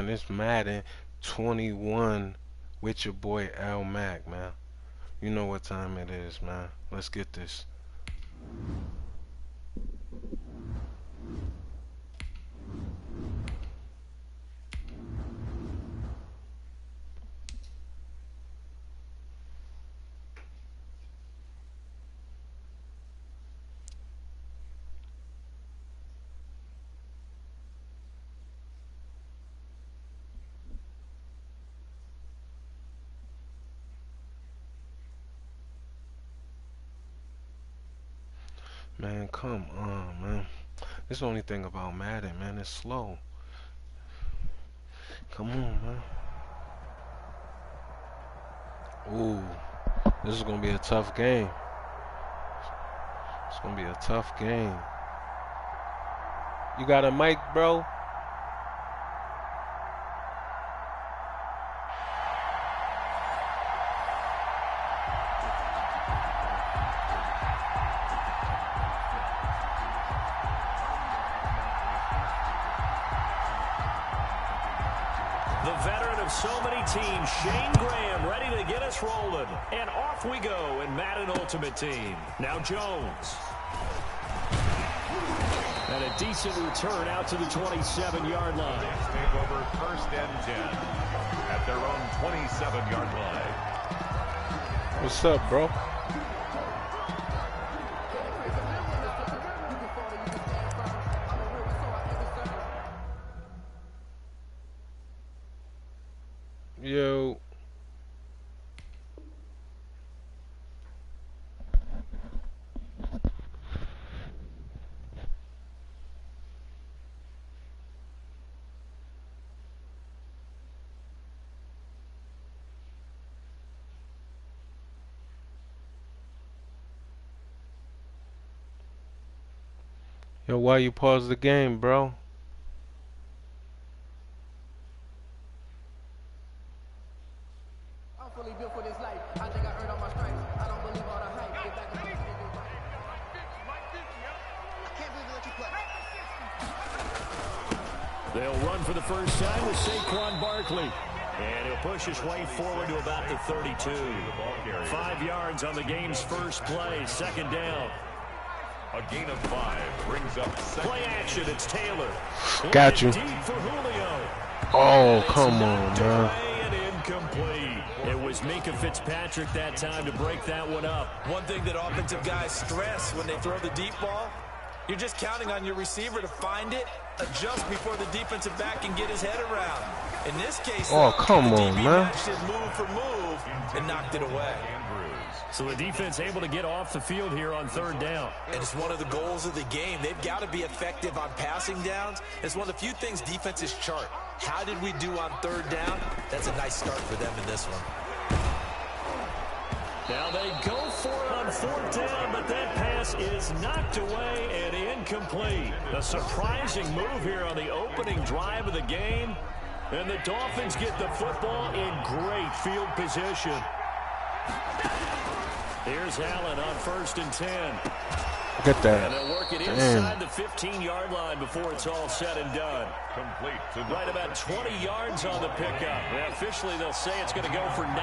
man. It's Madden 21 with your boy Lmakk, man. You know what time it is, man. Let's get this. Man, come on, man. This is the only thing about Madden, man. It's slow. Come on, man. Ooh, this is gonna be a tough game. It's gonna be a tough game. You got a mic, bro? The veteran of so many teams, Shane Graham, ready to get us rolling. And off we go in Madden Ultimate Team. Now Jones. And a decent return out to the 27-yard line. Take over 1st and 10 at their own 27-yard line. What's up, bro? Yo. Yo, why you pause the game, bro? They'll run for the first time with Saquon Barkley. And he'll push his way forward to about the 32. 5 yards on the game's first play. 2nd down. A gain of 5 brings up play action. It's Taylor. Got you. Deep for Julio. Oh, come on, man. And incomplete. It was Minka Fitzpatrick that time to break that one up. One thing that offensive guys stress when they throw the deep ball, you're just counting on your receiver to find it, adjust before the defensive back can get his head around. In this case, oh, come the on, DB man. matched it move for move and knocked it away. So the defense able to get off the field here on 3rd down. And it's one of the goals of the game. They've got to be effective on passing downs. It's one of the few things defenses chart. How did we do on 3rd down? That's a nice start for them in this one. Now they go for it on 4th down, but that pass is knocked away and incomplete. A surprising move here on the opening drive of the game. And the Dolphins get the football in great field position. Here's Allen on 1st and 10. Look at that. And they'll work it inside the 15-yard line before it's all said and done. Complete to right about 20 yards on the pickup. And officially, they'll say it's going to go for 19.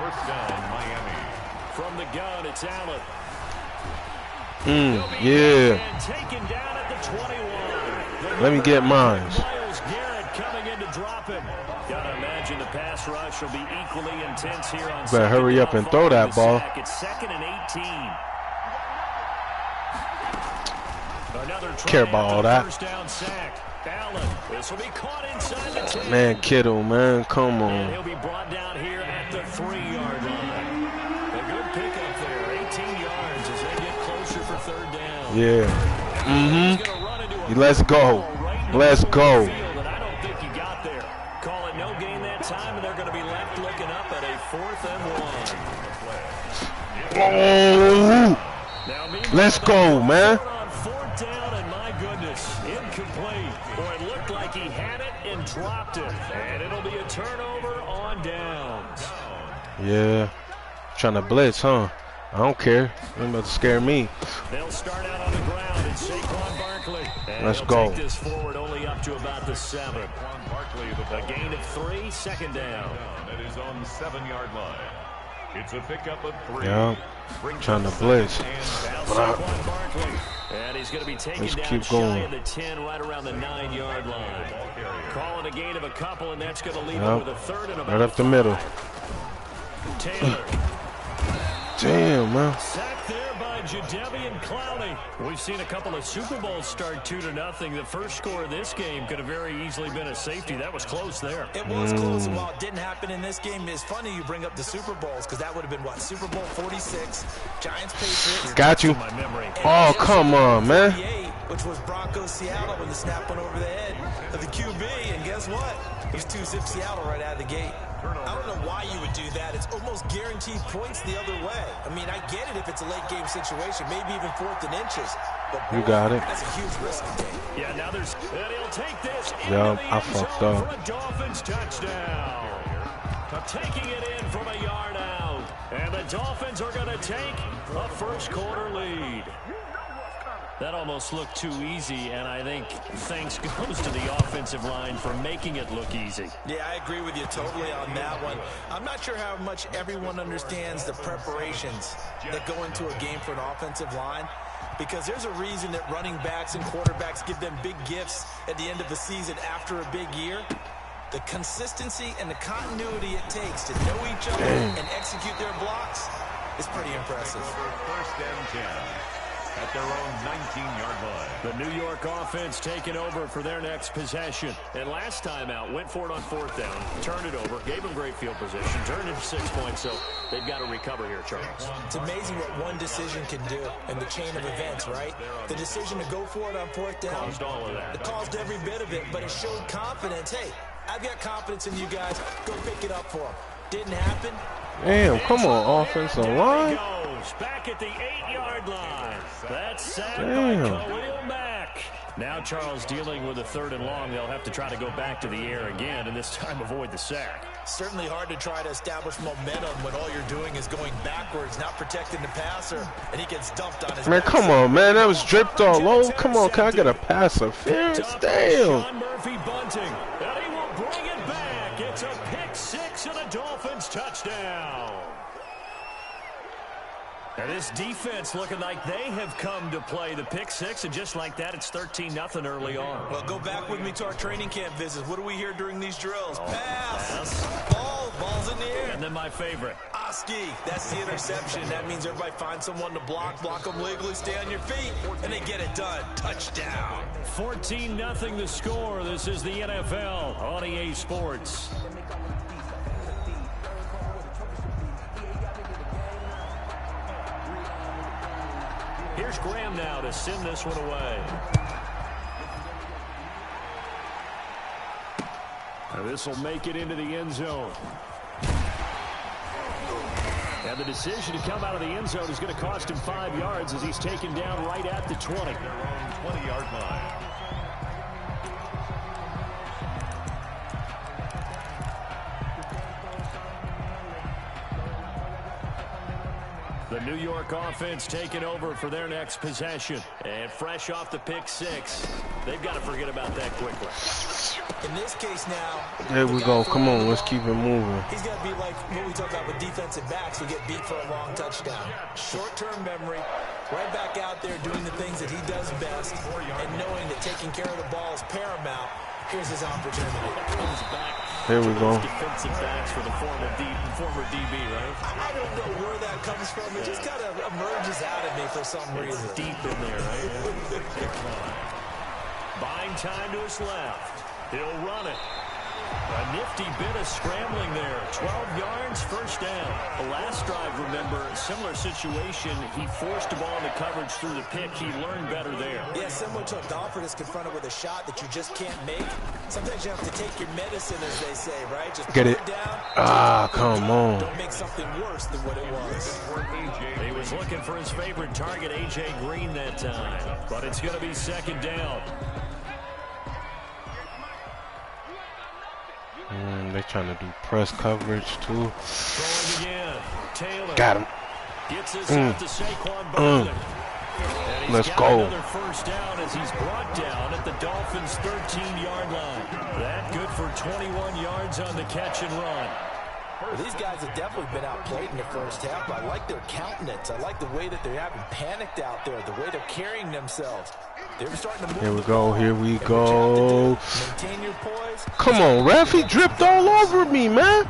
1st down, Miami. From the gun, it's Allen. Yeah. And taken down at the 21. Let me get mine. Myles Garrett coming in to drop him. Gotta imagine the pass rush will be equally intense here on better hurry up and throw that ball. It's 2nd and 18. Another Care about all that. First down sack. Allen. This will be caught inside the 10. Man, Kittle, man, come And on. he'll be brought down here at the 3-yard line. A good pickup there. 18 yards as they get closer for 3rd down. Yeah. Let's go. Let's go. And I don't think he got there. Call it no gain that time, and they're going to be left looking up at a 4th and 1. Oh. Let's go, man. On 4th down, and my goodness, incomplete. Boy, it looked like he had it and dropped it. And it'll be a turnover on downs. Yeah. Trying to blitz, huh? I don't care. Ain't about to scare me. They'll start out on the ground. It's Saquon Barkley. And Let's He'll go. take this forward only up to about the 7. A gain of 3, second down. At his own 7-yard line. It's a pickup of 3. Yeah. Trying to blitz. Saquon Barkley. And he's going to be taken Let's down keep shy going. of the 10, right around the 9-yard line. Calling a gain of a couple, and that's going to leave him Yep. with a third and about Right up the middle. Taylor. Damn, man. Sacked there by Jadeveon Clowney. We've seen a couple of Super Bowls start 2-0. The first score of this game could have very easily been a safety. That was close there. It was close, and while it didn't happen in this game, it's funny you bring up the Super Bowls, because that would have been, what, Super Bowl 46, Giants-Patriots. Got you. My memory. Oh, come on, man. Which was Broncos-Seattle when the snap went over the head of the QB, and guess what? It was 2-zip Seattle right out of the gate. I don't know why you would do that. It's almost guaranteed points the other way. I mean, I get it if it's a late game situation, maybe even 4th and inches. But You got it. That's a huge risk to take. Yeah, now there's... And he'll take this into Yeah, the I end zone fucked up. for a Dolphins touchdown. Taking it in from a yard out. And the Dolphins are going to take a first-quarter lead. That almost looked too easy, and I think thanks goes to the offensive line for making it look easy. Yeah, I agree with you totally on that one. I'm not sure how much everyone understands the preparations that go into a game for an offensive line, because there's a reason that running backs and quarterbacks give them big gifts at the end of the season after a big year. The consistency and the continuity it takes to know each other and execute their blocks is pretty impressive. First and 10. At their own 19-yard line. The New York offense taking over for their next possession. And last time out, went for it on 4th down, turned it over, gave them great field position, turned it 6 points, so they've got to recover here, Charles. It's amazing what one decision can do in the chain of events, right? The decision to go for it on 4th down. Caused all of that. It caused every bit of it, but it showed confidence. Hey, I've got confidence in you guys. Go pick it up for them. Didn't happen. Damn, come on, offensive line. Goes back at the 8-yard line. That's sacked by Lmakk. Now Charles dealing with a 3rd and long. They'll have to try to go back to the air again, and this time avoid the sack. Certainly hard to try to establish momentum when all you're doing is going backwards, not protecting the passer, and he gets dumped on his Man, come on, man. That was dripped all over. Come on, can I get a Intercepted. pass interference? Sean Damn. Murphy bunting, and he will bring it back. It's a pick 6 and a Dolphins touchdown. And this defense looking like they have come to play the pick 6, and just like that, it's 13-0 early on. Well, go back with me to our training camp visits. What do we hear during these drills? Pass. Ball's in the air. And then my favorite. Oski, that's the interception. That means everybody finds someone to block them legally, stay on your feet, and they get it done. Touchdown. 14-0 the score. This is the NFL on EA Sports. Here's Graham now to send this one away. Now this will make it into the end zone. And the decision to come out of the end zone is going to cost him 5 yards as he's taken down right at the 20. Their own 20-yard line. The New York offense taking over for their next possession. And fresh off the pick 6, they've got to forget about that quickly. In this case now, There we go. Come on, let's keep it moving. he's got to be like what we talk about with defensive backs who get beat for a long touchdown. Short-term memory, right back out there doing the things that he does best, and knowing that taking care of the ball is paramount. Here's his opportunity. Comes back. Here we go. Defensive backs for the former DB, right? I don't know where that comes from. It just kind of emerges out of me for some reason. Deep in there, right? Buying time to his left. He'll run it. A nifty bit of scrambling there. 12 yards, first down. The last drive, remember, similar situation. He forced the ball into coverage through the pick. He learned better there. Yeah, similar to a golfer that's confronted with a shot that you just can't make. Sometimes you have to take your medicine, as they say, right? Just Get put it. down. Ah, come on. Don't make something worse than what it was. He was looking for his favorite target, A.J. Green, that time. But it's going to be second down. They're trying to do press coverage, too. Throwing again. Taylor. Got him. Gets this out to Saquon Barkley. Let's go. Another first down as he's brought down at the Dolphins' 13-yard line. That good for 21 yards on the catch and run. Well, these guys have definitely been outplayed in the first half. I like their countenance. I like the way that they haven't panicked out there, the way they're carrying themselves. They're starting to move. Here we go. Here we go. Maintain your poise. Come on, ref. He dripped all over me, man.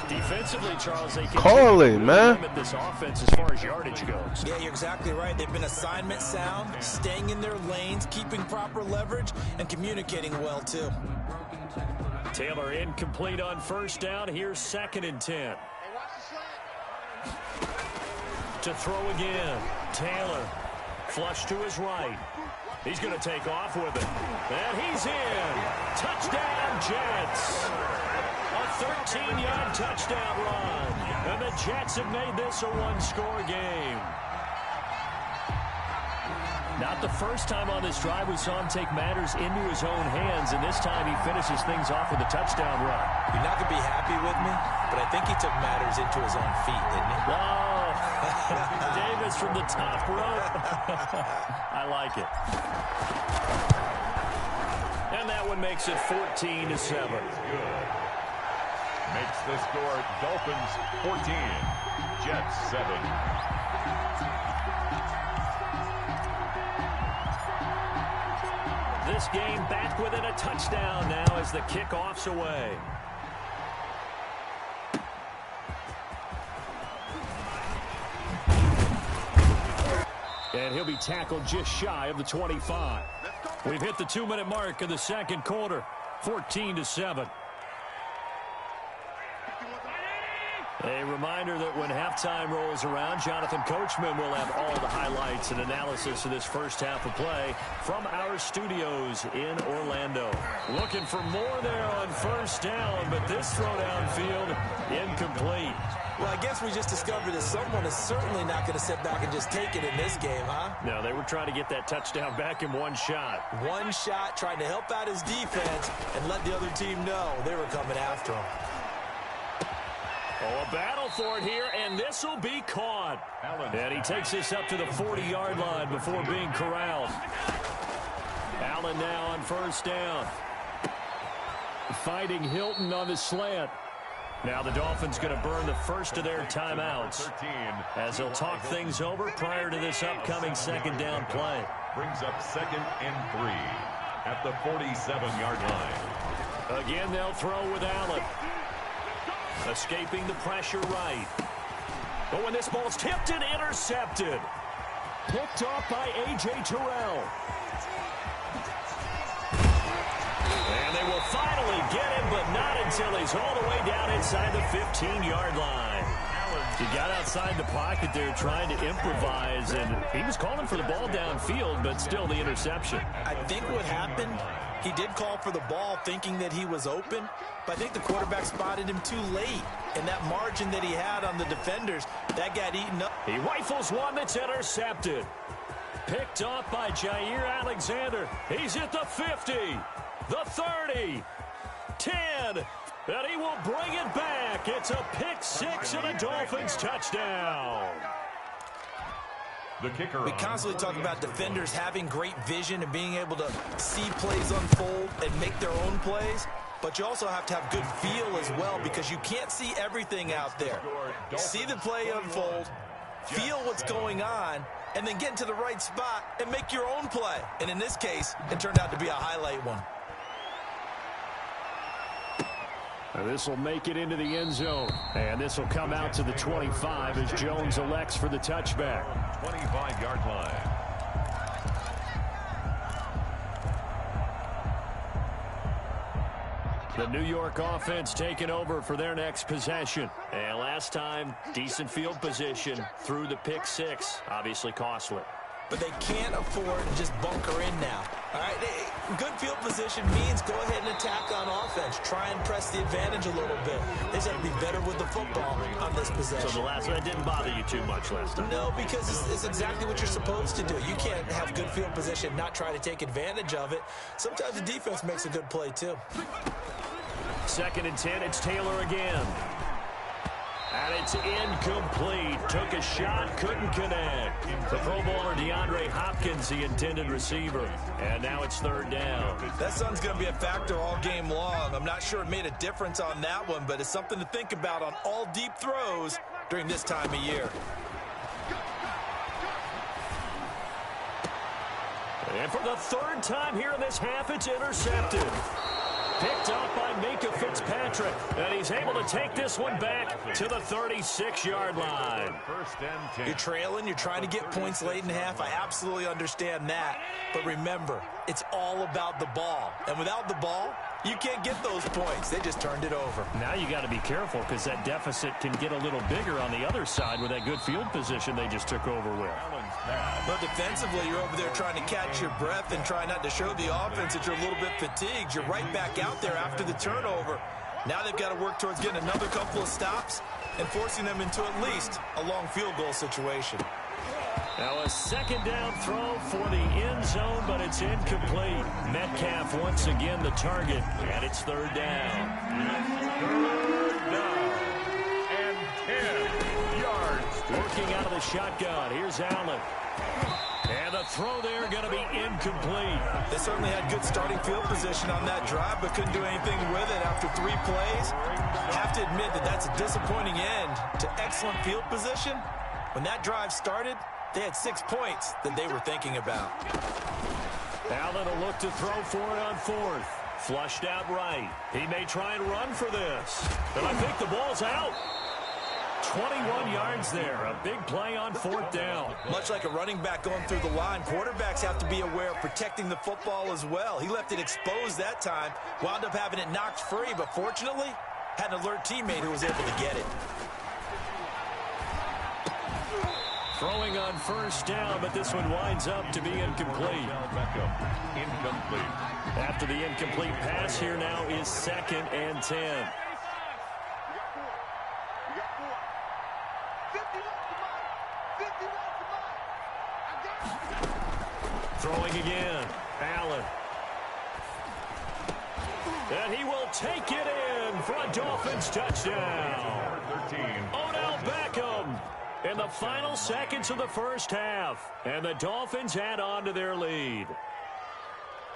Defensively, Charles, they call it, man. Limit this offense as far as yardage goes. Yeah, you're exactly right. They've been assignment sound, staying in their lanes, keeping proper leverage, and communicating well, too. Taylor incomplete on first down. Here's 2nd and 10. To throw again. Taylor. Flush to his right. He's going to take off with it. And he's in. Touchdown, Jets. A 13-yard touchdown run. And the Jets have made this a one-score game. Not the first time on this drive we saw him take matters into his own hands, and this time he finishes things off with a touchdown run. You're not going to be happy with me, but I think he took matters into his own feet, didn't he? Oh, Davis from the top rope. I like it. And that one makes it 14-7. Good. Makes the score Dolphins 14, Jets 7. This game back within a touchdown now as the kickoff's away. And he'll be tackled just shy of the 25. We've hit the 2-minute mark in the second quarter. 14-7. A reminder that when halftime rolls around, Jonathan Coachman will have all the highlights and analysis of this first half of play from our studios in Orlando. Looking for more there on first down, but this throw downfield incomplete. Well, I guess we just discovered that someone is certainly not going to sit back and just take it in this game, huh? No, they were trying to get that touchdown back in one shot. One shot, trying to help out his defense and let the other team know they were coming after him. Oh, a battle for it here, and this will be caught. And he takes this up to the 40-yard line before being corralled. Allen now on first down. Fighting Hilton on the slant. Now the Dolphins going to burn the first of their timeouts as they'll talk things over prior to this upcoming second down play. Brings up 2nd and 3 at the 47-yard line. Again, they'll throw with Allen. Escaping the pressure right. But when this ball's tipped and intercepted. Picked off by A.J. Terrell. And they will finally get him, but not until he's all the way down inside the 15-yard line. He got outside the pocket there trying to improvise, and he was calling for the ball downfield, but still the interception. I think what happened, he did call for the ball thinking that he was open, but I think the quarterback spotted him too late. And that margin that he had on the defenders, that got eaten up. He rifles one that's intercepted. Picked off by Jair Alexander. He's at the 50, the 30, 10, and he will bring it back. It's a pick six and a Dolphins touchdown. The kicker. We constantly talk about defenders having great vision and being able to see plays unfold and make their own plays. But you also have to have good feel as well because you can't see everything out there. See the play unfold, feel what's going on, and then get into the right spot and make your own play. And in this case, it turned out to be a highlight one. And this will make it into the end zone. And this will come out to the 25 as Jones elects for the touchback. 25-yard line. The New York offense taking over for their next possession. And last time, decent field position through the pick six. Obviously costly. But they can't afford to just bunker in now. All right, good field position means go ahead and attack on offense. Try and press the advantage a little bit. They just have to be better with the football on this possession. So the last one didn't bother you too much last time? No, because it's exactly what you're supposed to do. You can't have good field position, not try to take advantage of it. Sometimes the defense makes a good play, too. 2nd and 10, it's Taylor again. And it's incomplete. Took a shot, couldn't connect. The Pro Bowler DeAndre Hopkins, the intended receiver. And now it's third down. That sun's going to be a factor all game long. I'm not sure it made a difference on that one, but it's something to think about on all deep throws during this time of year. And for the third time here in this half, it's intercepted. Picked up by Minkah Fitzpatrick. And he's able to take this one back to the 36-yard line. You're trailing. You're trying to get points late in half. I absolutely understand that. But remember, it's all about the ball. And without the ball, you can't get those points. They just turned it over. Now you got to be careful because that deficit can get a little bigger on the other side with that good field position they just took over with. But defensively, you're over there trying to catch your breath and try not to show the offense that you're a little bit fatigued. You're right back out there after the turnover. Now they've got to work towards getting another couple of stops and forcing them into at least a long field goal situation. Now a second down throw for the end zone, but it's incomplete. Metcalf once again the target, and it's third down. Third down and 10 yards. Working out of the shotgun. Here's Allen. And the throw there going to be incomplete. They certainly had good starting field position on that drive, but couldn't do anything with it after 3 plays. Have to admit that that's a disappointing end to excellent field position. When that drive started, they had 6 points that they were thinking about. Allen will look to throw for it on fourth. Flushed out right. He may try and run for this. And I think the ball's out. 21 yards there. A big play on fourth down. Much like a running back going through the line, quarterbacks have to be aware of protecting the football as well. He left it exposed that time, wound up having it knocked free, but fortunately, had an alert teammate who was able to get it. Throwing on first down, but this one winds up to be incomplete. Incomplete. After the incomplete pass, here now is 2nd and 10. Throwing again. Allen. And he will take it in for a Dolphins touchdown. 13. Odell Beckham in the final seconds of the first half. And the Dolphins add on to their lead.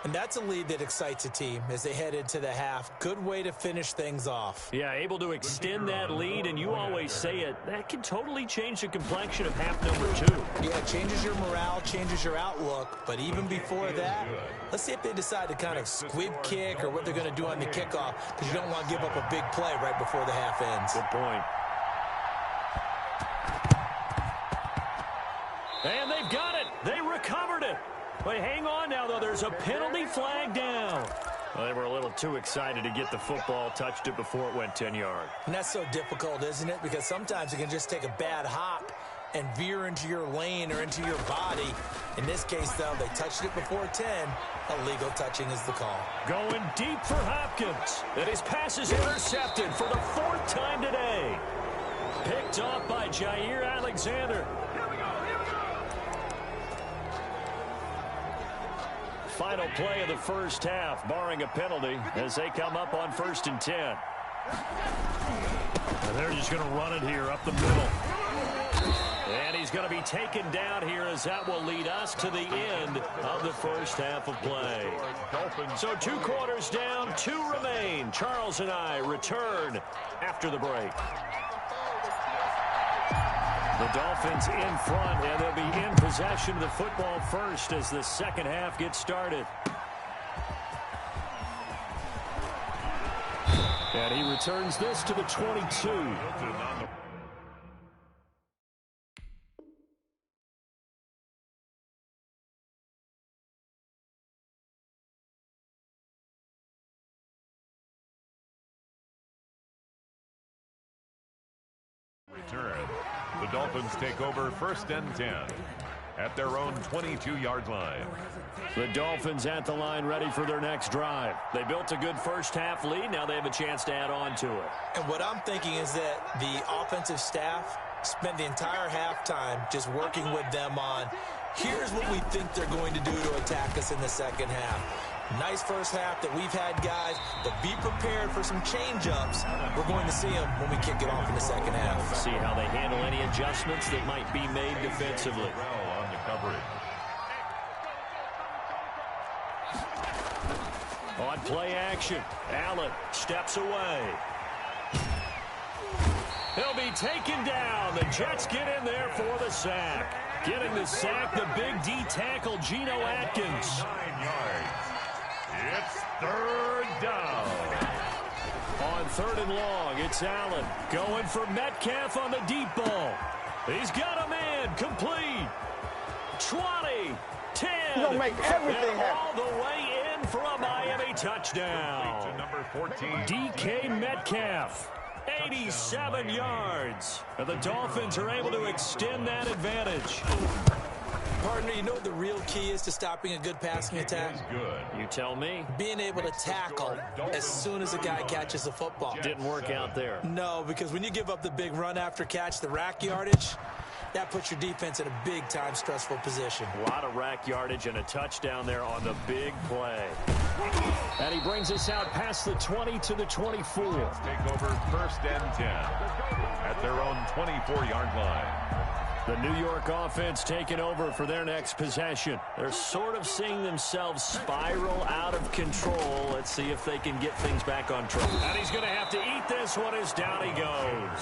And that's a lead that excites a team as they head into the half. Good way to finish things off. Yeah, able to extend that lead, and you always say it, that can totally change the complexion of half number 2. Yeah, it changes your morale, changes your outlook. But even before that, let's see if they decide to kind of squib kick or what they're going to do on the kickoff, because you don't want to give up a big play right before the half ends. Good point. And they've got it. They recovered it. But hang on now, though. There's a penalty flag down. Well, they were a little too excited to get the football, touched it before it went 10 yards. And that's so difficult, isn't it? Because sometimes it can just take a bad hop and veer into your lane or into your body. In this case, though, they touched it before 10. Illegal touching is the call. Going deep for Hopkins. And his pass is intercepted for the 4th time today. Picked off by Jair Alexander. Final play of the first half, barring a penalty, as they come up on 1st and 10. And they're just going to run it here up the middle. And he's going to be taken down here, as that will lead us to the end of the first half of play. So 2 quarters down, 2 remain. Charles and I return after the break. The Dolphins in front, and they'll be in possession of the football first as the second half gets started. And he returns this to the 22. Return. The Dolphins take over 1st and 10 at their own 22-yard line. The Dolphins at the line ready for their next drive. They built a good first half lead. Now they have a chance to add on to it. And what I'm thinking is that the offensive staff spent the entire halftime just working with them on, here's what we think they're going to do to attack us in the second half. Nice first half that we've had, guys, but be prepared for some change-ups. We're going to see them when we kick it off in the second half. See how they handle any adjustments that might be made defensively. Well on the coverage. On play action, Allen steps away. He'll be taken down. The Jets get in there for the sack. Getting the sack, the big D tackle, Geno Atkins. 9 yards. It's third down. On third and long, it's Allen going for Metcalf on the deep ball. He's got a man, complete. 20, 10. He's gonna make everything happen. All the way in for a Miami touchdown. To number 14. DK Metcalf, 87 yards. And the Dolphins are able to extend that advantage. Partner, you know what the real key is to stopping a good passing attack? Is good. You tell me. Being able to tackle as soon as a guy catches the football. Didn't work out there. No, because when you give up the big run after catch, the rack yardage, that puts your defense in a big-time stressful position. A lot of rack yardage and a touchdown there on the big play. And he brings us out past the 20 to the 24. Take over first and 10 at their own 24-yard line. The New York offense taking over for their next possession. They're sort of seeing themselves spiral out of control. Let's see if they can get things back on track. And he's going to have to eat this one as down he goes.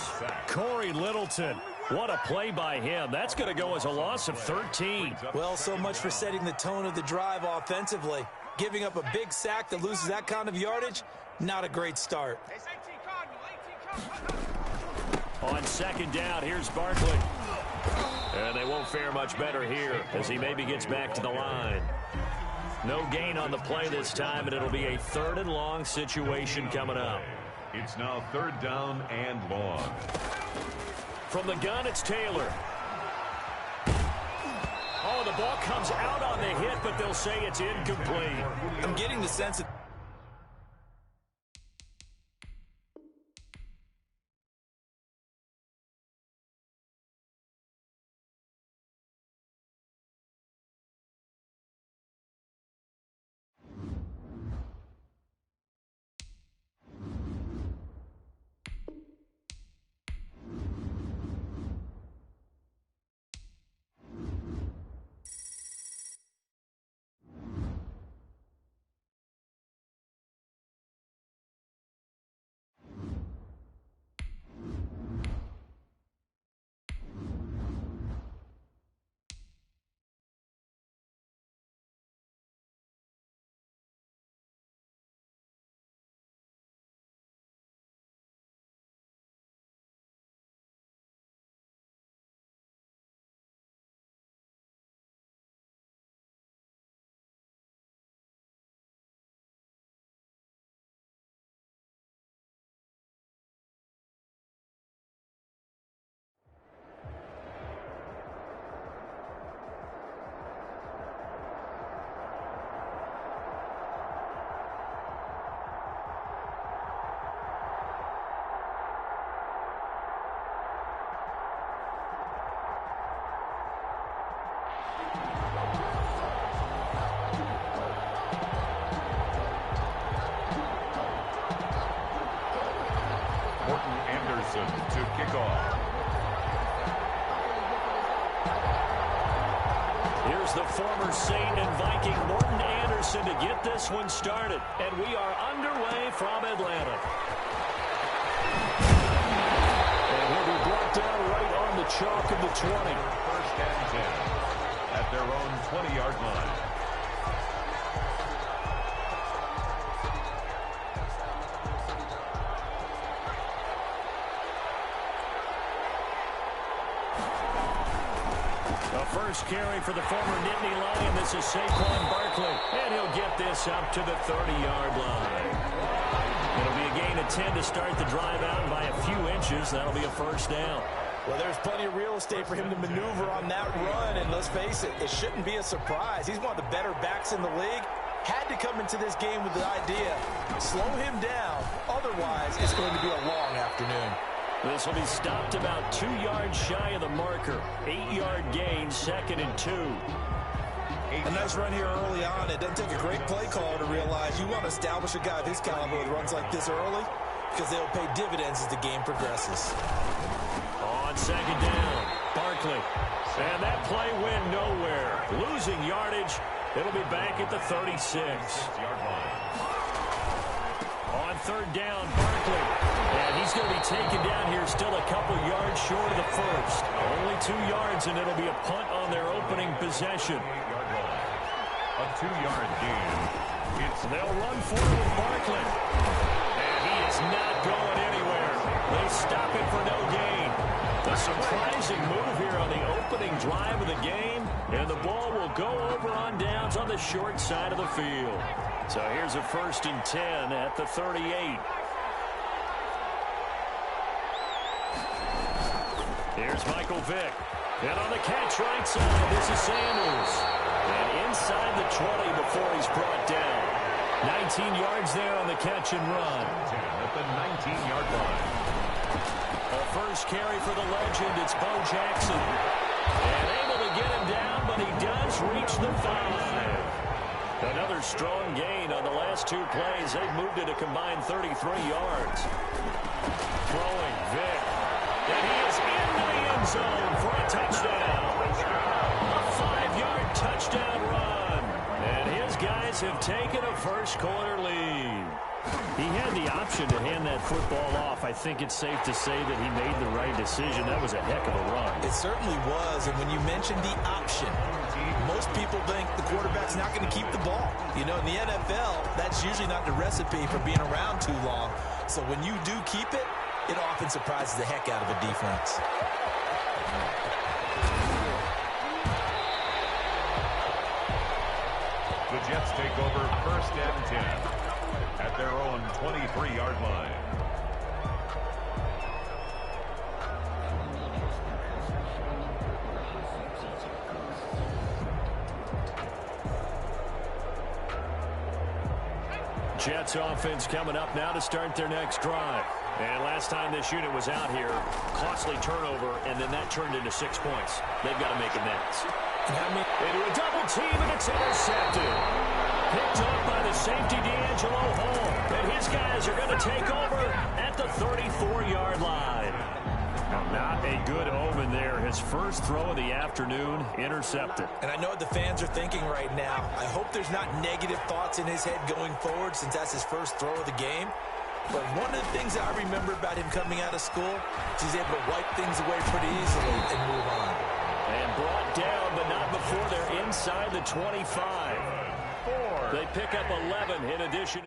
Corey Littleton. What a play by him. That's going to go as a loss of 13. Well, so much for setting the tone of the drive offensively. Giving up a big sack that loses that kind of yardage, not a great start. On second down, here's Barkley. And they won't fare much better here as he maybe gets back to the line. No gain on the play this time, and it'll be a third and long situation coming up. It's now third down and long. From the gun, it's Taylor. Oh, the ball comes out on the hit, but they'll say it's incomplete. I'm getting the sense that To kick off. Here's the former Saint and Viking Morton Anderson to get this one started. And we are underway from Atlanta. And he'll be brought down right on the chalk of the 20. First and 10 at their own 20-yard line. First carry for the former Nittany Lion. This is Saquon Barkley. And he'll get this up to the 30-yard line. It'll be a gain of 10 to start the drive out, and by a few inches, that'll be a first down. Well, there's plenty of real estate for him to maneuver on that run, and let's face it, it shouldn't be a surprise. He's one of the better backs in the league. Had to come into this game with the idea, slow him down, otherwise it's going to be a long afternoon. This will be stopped about 2 yards shy of the marker. 8-yard gain, second and 2. A nice run here early on. It doesn't take a great play caller to realize you want to establish a guy of his caliber with runs like this early because they'll pay dividends as the game progresses. On second down, Barkley. And that play went nowhere. Losing yardage. It'll be back at the 36. On third down, Barkley. And he's going to be taken down here still a couple yards short of the first. Only 2 yards, and it'll be a punt on their opening possession. A 2-yard gain. They'll run for it with Barkley. And he is not going anywhere. They stop him for no gain. A surprising move here on the opening drive of the game. And the ball will go over on downs on the short side of the field. So here's a 1st and 10 at the 38. Here's Michael Vick. And on the catch right side, this is Sanders. And inside the 20 before he's brought down. 19 yards there on the catch and run. 10 at the 19-yard line. A first carry for the legend. It's Bo Jackson. And able to get him down, but he does reach the 5. Another strong gain on the last 2 plays. They've moved it a combined 33 yards. Throwing Vick. And he is into the end zone for a touchdown. A 5-yard touchdown run. And his guys have taken a first-quarter lead. He had the option to hand that football off. I think it's safe to say that he made the right decision. That was a heck of a run. It certainly was, and when you mentioned the option, most people think the quarterback's not going to keep the ball. You know, in the NFL, that's usually not the recipe for being around too long. So when you do keep it, it often surprises the heck out of a defense. The Jets take over 1st and 10 at their own 23-yard line. Jets offense coming up now to start their next drive. And last time this unit was out here, costly turnover, and then that turned into 6 points. They've got to make it next. Into a double team, and it's intercepted. Picked up by the safety, D'Angelo Hall. And his guys are going to take over at the 34-yard line. Not a good omen there. His first throw of the afternoon, intercepted. And I know what the fans are thinking right now. I hope there's not negative thoughts in his head going forward since that's his first throw of the game. But one of the things that I remember about him coming out of school is he's able to wipe things away pretty easily and move on. And brought down, but not before they're inside the 25. They pick up 11 in addition.